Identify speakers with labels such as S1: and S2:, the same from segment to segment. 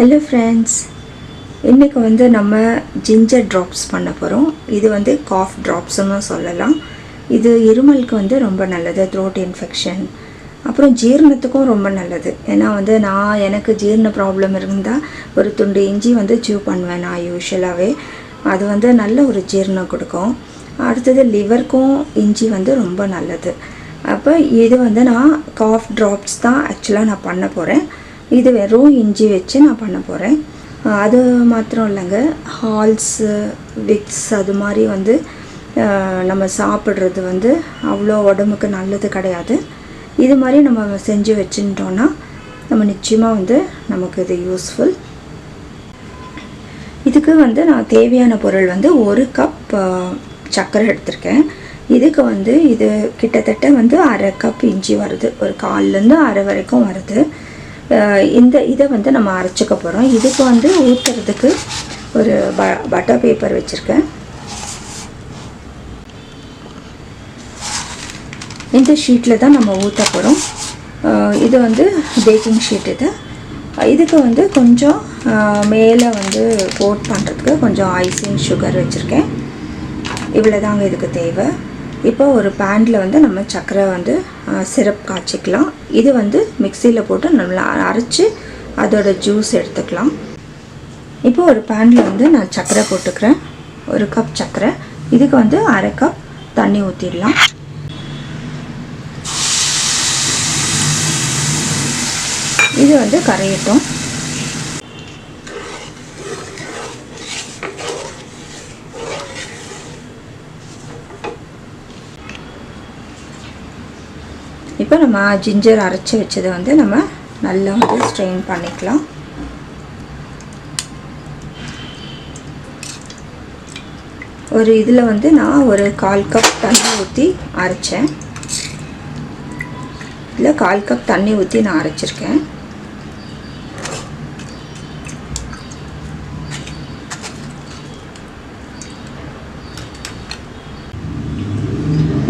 S1: Hello friends, இன்றைக்கி வந்து நம்ம ஜிஞ்சர் ட்ராப்ஸ் பண்ண போகிறோம். இது வந்து காஃப் ட்ராப்ஸ்னு சொல்லலாம். இது இருமலுக்கு வந்து ரொம்ப நல்லது, த்ரோட் இன்ஃபெக்ஷன், அப்புறம் ஜீரணத்துக்கும் ரொம்ப நல்லது. ஏன்னா வந்து எனக்கு ஜீரண ப்ராப்ளம் இருந்தால் ஒரு துண்டு இஞ்சி வந்து சூ பண்ணுவேன் நான் யூஸ்வலாகவே. அது வந்து நல்ல ஒரு ஜீரணம் கொடுக்கும். அடுத்தது லிவருக்கும் இஞ்சி வந்து ரொம்ப நல்லது. அப்போ இது வந்து நான் காஃப் ட்ராப்ஸ் தான் ஆக்சுவலாக நான் பண்ண போகிறேன். இது வெறும் இஞ்சி வச்சு நான் பண்ண போகிறேன். அது மாத்திரம் இல்லைங்க, ஹால்ஸு, விக்ஸ் அது மாதிரி வந்து நம்ம சாப்பிட்றது வந்து அவ்வளோ உடம்புக்கு நல்லது கிடையாது. இது மாதிரி நம்ம செஞ்சு வச்சுட்டோன்னா நம்ம நிச்சயமாக வந்து நமக்கு இது யூஸ்ஃபுல். இதுக்கு வந்து நான் தேவையான பொருள் வந்து 1 கப் சர்க்கரை எடுத்திருக்கேன். இதுக்கு வந்து இது கிட்டத்தட்ட வந்து 1/2 கப் இஞ்சி வருது, ஒரு 1/4லேருந்து 1/2 வரைக்கும் வருது. இதை வந்து நம்ம அரைச்சிக்க போகிறோம். இதுக்கு வந்து ஊற்றுறதுக்கு ஒரு பட்டர் பேப்பர் வச்சுருக்கேன். இந்த ஷீட்டில் தான் நம்ம ஊற்ற போகிறோம். இது வந்து பேக்கிங் ஷீட். இதுக்கு வந்து கொஞ்சம் மேலே வந்து கோட் பண்ணுறதுக்கு கொஞ்சம் ஐசிங் சுகர் வச்சுருக்கேன். இவ்வளோ தாங்க இதுக்கு தேவை. இப்போ ஒரு பேனில் வந்து நம்ம சர்க்கரை வந்து சிரப் காய்ச்சிக்கலாம். இது வந்து மிக்சியில் போட்டு நல்லா அரைச்சி அதோட ஜூஸ் எடுத்துக்கலாம். இப்போ ஒரு பேனில் வந்து நான் சர்க்கரை போட்டுக்கிறேன். 1 கப் சர்க்கரை. இதுக்கு வந்து 1/2 கப் தண்ணி ஊற்றிடலாம். இது வந்து கரையட்டும். இப்போ நம்ம ஜிஞ்சர் அரைச்சி வச்சதை வந்து நம்ம நல்லா வந்து ஸ்ட்ரெயின் பண்ணிக்கலாம். ஒரு இதில் வந்து நான் ஒரு 1/4 கப் தண்ணி ஊற்றி அரைச்சேன். இதில் 1/4 கப் தண்ணி ஊற்றி நான் அரைச்சிருக்கேன்.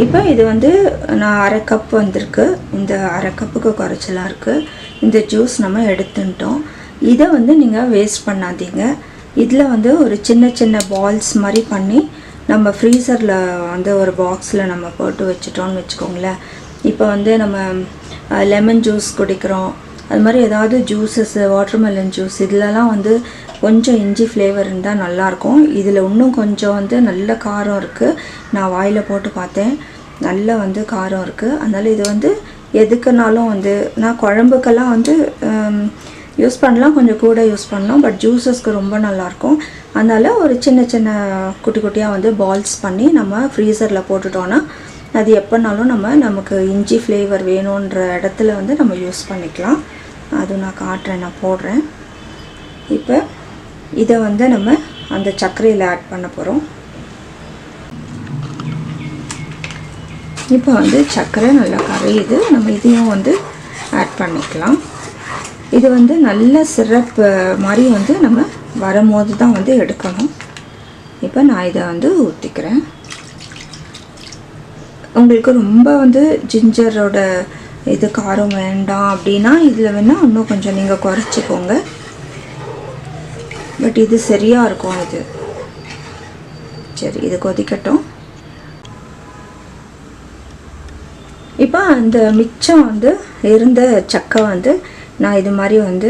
S1: இப்போ இது வந்து நான் 1/2 கப் வந்திருக்கு. இந்த 1/2 கப்புக்கு குறைச்சலாக இருக்குது. இந்த ஜூஸ் நம்ம எடுத்துட்டோம். இதை வந்து நீங்கள் வேஸ்ட் பண்ணாதீங்க. இதில் வந்து ஒரு சின்ன சின்ன பால்ஸ் மாதிரி பண்ணி நம்ம ஃப்ரீசரில் வந்து ஒரு பாக்ஸில் நம்ம போட்டு வச்சுட்டோன்னு வச்சுக்கோங்களேன். இப்போ வந்து நம்ம லெமன் ஜூஸ் குடிக்கிறோம், அது மாதிரி ஏதாவது ஜூஸஸ், வாட்டர்மெலன் ஜூஸ், இதிலலாம் வந்து கொஞ்சம் இஞ்சி ஃப்ளேவர் இருந்தால் நல்லாயிருக்கும். இதில் இன்னும் கொஞ்சம் வந்து நல்ல காரம் இருக்குது. நான் வாயில் போட்டு பார்த்தேன், நல்லா வந்து காரம் இருக்குது. அதனால் இது வந்து எதுக்குனாலும் வந்து நான் குழம்புக்கெல்லாம் வந்து யூஸ் பண்ணலாம், கொஞ்சம் கூட யூஸ் பண்ணலாம். பட் ஜூஸஸ்க்கு ரொம்ப நல்லாயிருக்கும். அதனால் ஒரு சின்ன சின்ன குட்டி குட்டியாக வந்து பால்ஸ் பண்ணி நம்ம ஃப்ரீசரில் போட்டுட்டோன்னா அது எப்போனாலும் நமக்கு இஞ்சி ஃப்ளேவர் வேணுன்ற இடத்துல வந்து நம்ம யூஸ் பண்ணிக்கலாம். அது நான் காட்டுறேன், நான் போடுறேன். இப்போ இதை வந்து நம்ம அந்த சர்க்கரையில் ஆட் பண்ண போகிறோம். இப்போ வந்து சர்க்கரை நல்லா கரையுது. நம்ம இதையும் வந்து ஆட் பண்ணிக்கலாம். இது வந்து நல்ல சிரப் மாதிரி வந்து நம்ம வரும்போது தான் வந்து எடுக்கணும். இப்போ நான் இதை வந்து ஊற்றிக்கிறேன். உங்களுக்கு ரொம்ப வந்து ஜிஞ்சரோட இது காரம் வேண்டாம் அப்படின்னா இதில் வேணால் இன்னும் கொஞ்சம் நீங்கள் குறைச்சிக்கோங்க. பட் இது சரியாக இருக்கும். இது சரி, இது கொதிக்கட்டும். இப்போ அந்த மிச்சம் வந்து இருந்த சக்கை வந்து நான் இது மாதிரி வந்து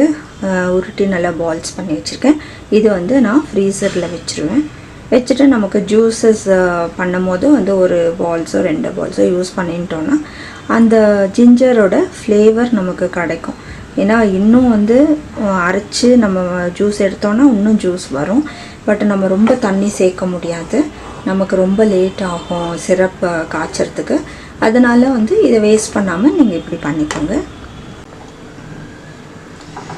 S1: உருட்டி நல்லா பால்ஸ் பண்ணி வச்சுருக்கேன். இது வந்து நான் ஃப்ரீசரில் வச்சுருவேன். வச்சுட்டு நமக்கு ஜூஸஸ் பண்ணும் போது வந்து ஒரு பால்ஸோ 2 பால்ஸோ யூஸ் பண்ணிட்டோன்னா அந்த ஜிஞ்சரோட ஃப்ளேவர் நமக்கு கிடைக்கும். ஏன்னா இன்னும் வந்து அரைச்சி நம்ம ஜூஸ் எடுத்தோன்னா இன்னும் ஜூஸ் வரும். பட் நம்ம ரொம்ப தண்ணி சேர்க்க முடியாது, நமக்கு ரொம்ப லேட் ஆகும் சிரப் காய்ச்சறதுக்கு. அதனால் வந்து இதை வேஸ்ட் பண்ணாமல் நீங்கள் இப்படி பண்ணிக்கோங்க.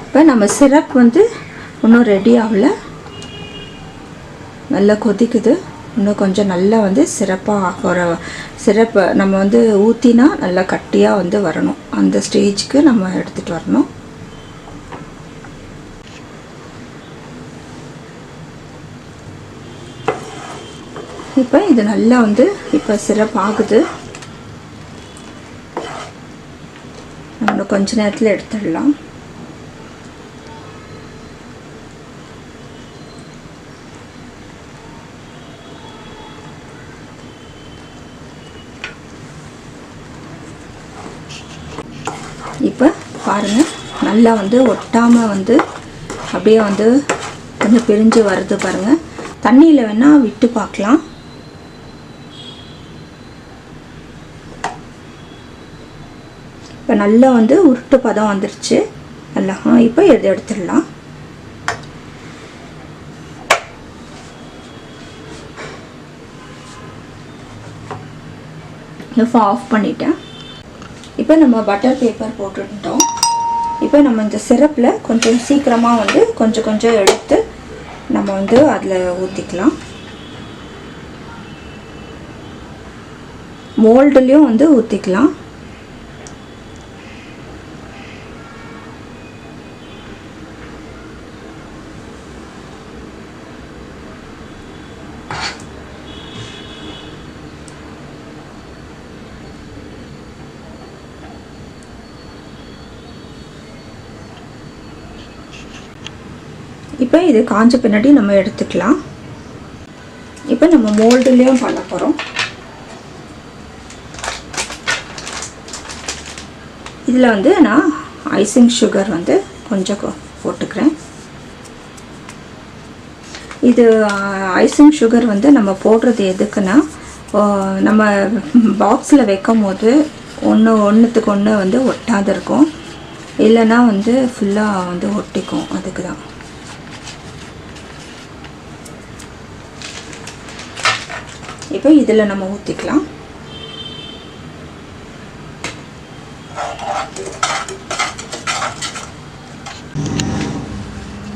S1: இப்போ நம்ம சிரப் வந்து இன்னும் ரெடி ஆகலை, நல்லா கொதிக்குது. இன்னும் கொஞ்சம் நல்லா வந்து சிரப்பாக ஒரு சிரப்பு நம்ம வந்து ஊற்றினா நல்லா கட்டியாக வந்து வரணும். அந்த ஸ்டேஜுக்கு நம்ம எடுத்துகிட்டு வரணும். இப்போ இது நல்லா வந்து இப்போ சிரப் ஆகுது. நம்ம கொஞ்ச நேரத்தில் எடுத்துடலாம். இப்போ பாருங்கள், நல்லா வந்து ஒட்டாமல் வந்து அப்படியே வந்து கொஞ்சம் பிரிஞ்சு வருது பாருங்கள். தண்ணியில் வேணால் விட்டு பார்க்கலாம். இப்போ நல்லா வந்து உருட்டு பதம் வந்துருச்சு நல்லா. இப்போ எடுத்துடலாம். இப்போ ஆஃப் பண்ணிட்டேன். இப்போ நம்ம பட்டர் பேப்பர் போட்டுட்டோம். இப்போ நம்ம இந்த சிரப்பில் கொஞ்சம் சீக்கிரமாக வந்து கொஞ்சம் கொஞ்சம் எடுத்து நம்ம வந்து அதில் ஊற்றிக்கலாம். மோல்டுலேயும் வந்து ஊற்றிக்கலாம். இப்போ இது காஞ்ச பின்னாடி நம்ம எடுத்துக்கலாம். இப்போ நம்ம மோல்டுலேயும் பண்ண போகிறோம். இதில் வந்து நான் ஐசிங் சுகர் வந்து கொஞ்சம் போட்டுக்கிறேன். இது ஐசிங் சுகர் வந்து நம்ம போடுறது எதுக்குன்னா, நம்ம பாக்ஸில் வைக்கும் போது ஒன்றுத்துக்கு ஒன்று வந்து ஒட்டாது இருக்கும், இல்லைன்னா வந்து ஃபுல்லாக வந்து ஒட்டிக்கும். அதுக்கு தான். இப்போ இதில் நம்ம ஊற்றிக்கலாம்.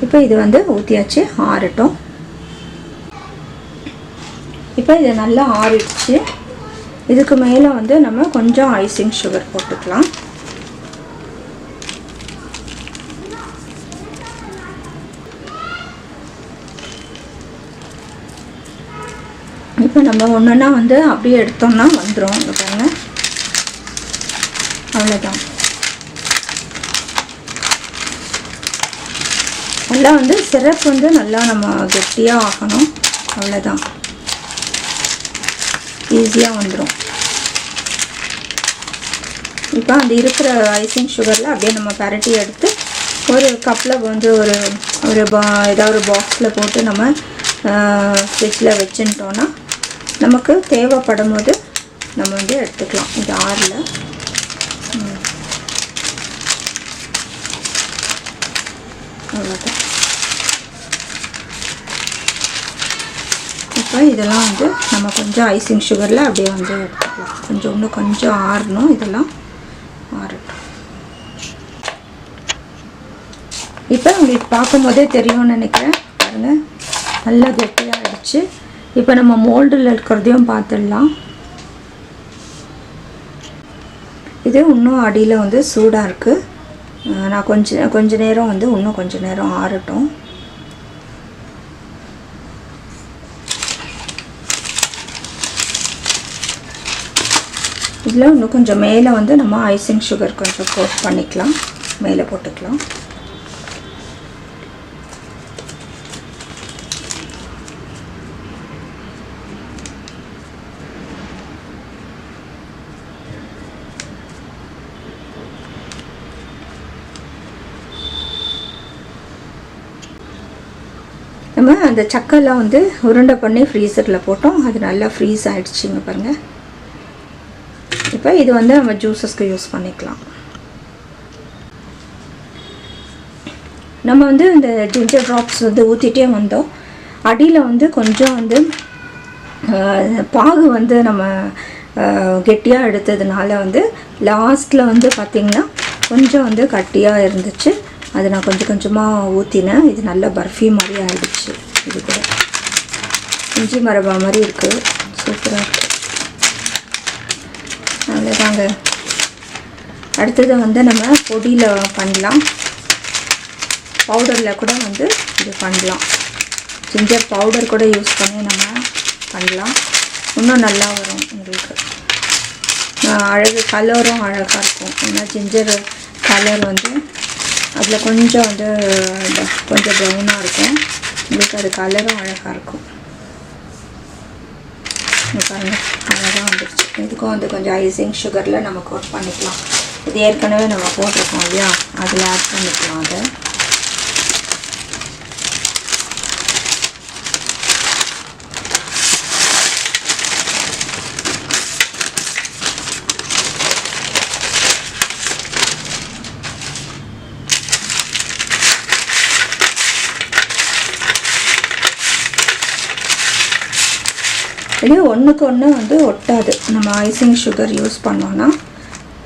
S1: இப்போ இது வந்து ஊற்றியாச்சு, ஆறட்டும். இப்போ இது நல்லா ஆறிடுச்சு. இதுக்கு மேலே வந்து நம்ம கொஞ்சம் ஐசிங் சுகர் போட்டுக்கலாம். இப்போ நம்ம ஒன்றுன்னா வந்து அப்படியே எடுத்தோம்னா வந்துடும். இங்கே பாருங்கள், அவ்வளோதான். நல்லா வந்து சிரப் வந்து நல்லா நம்ம கெட்டியாக ஆகணும். அவ்வளோதான், ஈஸியாக வந்துடும். இப்போ அந்த இருக்கிற ஐசிங் சுகரில் அப்படியே நம்ம பரட்டி எடுத்து ஒரு கப்பில் வந்து ஏதாவது ஒரு பாக்ஸில் போட்டு நம்ம ஃப்ரிட்ஜில் வச்சுட்டோன்னா நமக்கு தேவைப்படும் போது நம்ம வந்து எடுத்துக்கலாம். இது ஆறில் அவ்வளோதான். இப்போ இதெல்லாம் வந்து நம்ம கொஞ்சம் ஐசிங் சுகரில் அப்படியே வந்து எடுத்துக்கலாம். இன்னும் கொஞ்சம் ஆறணும். இதெல்லாம் ஆறட்டும். இப்போ உங்களுக்கு பார்க்கும்போதே தெரியும்னு நினைக்கிறேன். பாருங்கள், நல்லா கெட்டியாக ஆகிடுச்சு. இப்போ நம்ம மோல்டில் இருக்கிறதையும் பார்த்துடலாம். இது இன்னும் அடியில் வந்து சூடாக இருக்குது. நான் கொஞ்ச நேரம் வந்து இன்னும் கொஞ்சம் நேரம் ஆறட்டும். இதில் இன்னும் கொஞ்சம் மேலே வந்து நம்ம ஐசிங் சுகர் கொஞ்சம் கோட் பண்ணிக்கலாம், மேலே போட்டுக்கலாம். நம்ம அந்த சக்கெல்லாம் வந்து உருண்டை பண்ணி ஃப்ரீசரில் போட்டோம். அது நல்லா ஃப்ரீஸ் ஆகிடுச்சிங்க பாருங்கள். இப்போ இது வந்து நம்ம ஜூஸஸ்க்கு யூஸ் பண்ணிக்கலாம். நம்ம வந்து இந்த ஜிஞ்சர் ட்ராப்ஸ் வந்து ஊற்றிட்டே வந்தோம். அடியில் வந்து கொஞ்சம் வந்து பாகு வந்து நம்ம கெட்டியாக எடுத்ததுனால வந்து லாஸ்ட்டில் வந்து பார்த்திங்கன்னா கொஞ்சம் வந்து கட்டியாக இருந்துச்சு. அது நான் கொஞ்சம் கொஞ்சமாக ஊற்றினேன். இது நல்ல பர்ஃபி மாதிரி ஆகிடுச்சு. இது கூட இஞ்சி மரபா மாதிரி இருக்குது, சூப்பராக இருக்குது. அவ்வளோதாங்க. அடுத்தது வந்து நம்ம பொடியில் பண்ணலாம், பவுடரில் கூட வந்து இது பண்ணலாம். ஜிஞ்சர் பவுடர் கூட யூஸ் பண்ணி நம்ம பண்ணலாம். இன்னும் நல்லா வரும் உங்களுக்கு. அழகு கலரும் அழகாக இருக்கும். ஏன்னா ஜிஞ்சர் கலர் வந்து அதில் கொஞ்சம் வந்து கொஞ்சம் ப்ரௌனாக இருக்கும். உங்களுக்கு அது கலரும் அழகாக இருக்கும். பாருங்கள், அழகாக வந்துடுச்சு. இதுக்கும் வந்து கொஞ்சம் ஐசிங் சுகரில் நம்ம கோட் பண்ணிக்கலாம். இது ஏற்கனவே நம்ம போட்டிருக்கோம் இல்லையா, அதில் ஆட் பண்ணிக்கலாம். அதை இது ஒன்றுக்கு ஒன்று வந்து ஒட்டாது. நம்ம ஐசிங் சுகர் யூஸ் பண்ணோன்னா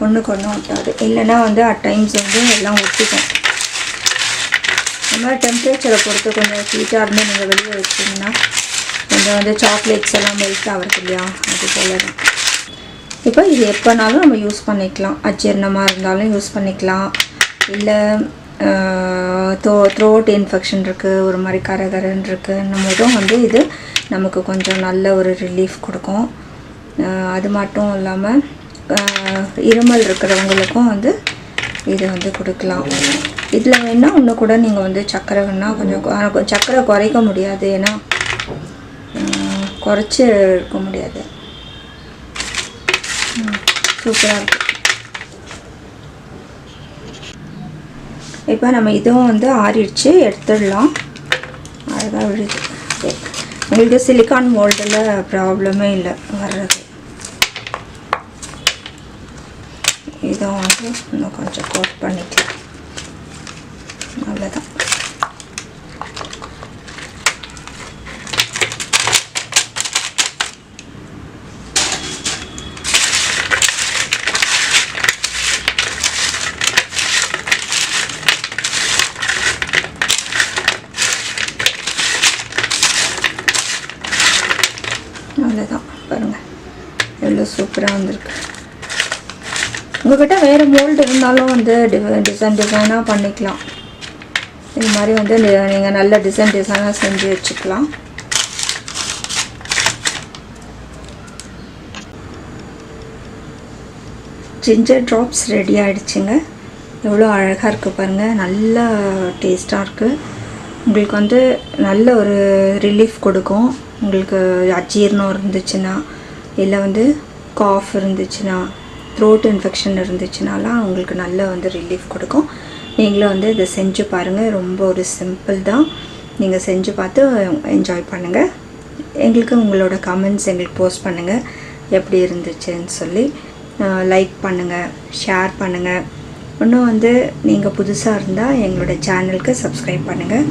S1: ஒன்றுக்கு ஒன்று ஒட்டாது. இல்லைன்னா வந்து அட் டைம்ஸ் வந்து எல்லாம் ஒட்டிக்கும். இந்த மாதிரி டெம்பரேச்சரை பொறுத்து கொஞ்சம் ஹீட்டாக இருந்து நீங்கள் வெளியே வச்சிங்கன்னா கொஞ்சம் வந்து சாக்லேட்ஸ் எல்லாம் மெல்ட் ஆகிறது இல்லையா, அது போல தான். இப்போ இது எப்போனாலும் நம்ம யூஸ் பண்ணிக்கலாம். அஜீரணமாக இருந்தாலும் யூஸ் பண்ணிக்கலாம். இல்லை த்ரோட் இன்ஃபெக்ஷன் இருக்குது, ஒரு மாதிரி கரகரன்னு இருக்குது, நம்மளும் வந்து இது நமக்கு கொஞ்சம் நல்ல ஒரு ரிலீஃப் கொடுக்கும். அது மட்டும் இல்லாமல் இருமல் இருக்கிறவங்களுக்கும் வந்து இது வந்து கொடுக்கலாம். இதில் வேணால் இன்னும் கூட நீங்கள் வந்து சர்க்கரை வேணால் கொஞ்சம் சர்க்கரை குறைக்க முடியாது, ஏன்னா குறைச்சி இருக்க முடியாது. சூப்பராக இருக்கும். இப்போ நம்ம இதுவும் வந்து ஆறிடுச்சு, எடுத்துடலாம். அழகாக விழுது. உங்களுக்கு சிலிக்கான் மோல்டில் ப்ராப்ளமே இல்லை வர்றது. இதை வந்து இன்னும் கொஞ்சம் கோட் பண்ணிக்கலாம். அவ்வளோதான். அவ்வளோதான். பாருங்கள் எவ்வளோ சூப்பராக வந்திருக்கு. உங்கள்கிட்ட வேறு மோல்டு இருந்தாலும் வந்து டிசைனாக பண்ணிக்கலாம். இது மாதிரி வந்து நீங்கள் நல்ல டிசைனாக செஞ்சு வச்சுக்கலாம். ஜிஞ்சர் ட்ராப்ஸ் ரெடி ஆகிடுச்சுங்க. எவ்வளோ அழகாக இருக்குது பாருங்கள். நல்ல டேஸ்ட்டாக இருக்குது. உங்களுக்கு வந்து நல்ல ஒரு ரிலீஃப் கொடுக்கும். உங்களுக்கு அஜீரணம் இருந்துச்சுன்னா, இல்லை வந்து காஃப் இருந்துச்சுன்னா, த்ரோட் இன்ஃபெக்ஷன் இருந்துச்சுனாலாம் உங்களுக்கு நல்ல வந்து ரிலீஃப் கொடுக்கும். நீங்களும் வந்து இதை செஞ்சு பாருங்கள். ரொம்ப ஒரு சிம்பிள் தான். நீங்கள் செஞ்சு பார்த்து என்ஜாய் பண்ணுங்கள். எங்களுக்கு உங்களோட கமெண்ட்ஸ் எங்களுக்கு போஸ்ட் பண்ணுங்கள், எப்படி இருந்துச்சுன்னு சொல்லி. லைக் பண்ணுங்கள், ஷேர் பண்ணுங்கள். இன்னும் வந்து நீங்கள் புதுசாக இருந்தால் எங்களோட சேனலுக்கு சப்ஸ்கிரைப் பண்ணுங்கள்.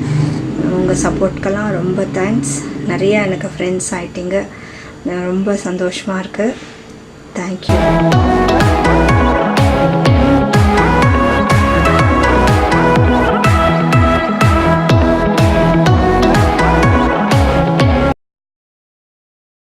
S1: உங்கள் சப்போர்ட்கெல்லாம் ரொம்ப தேங்க்ஸ். நிறைய எனக்கு ஃப்ரெண்ட்ஸ் ஆகிட்டீங்க. ரொம்ப சந்தோஷமாக இருக்குது. தேங்க்யூ.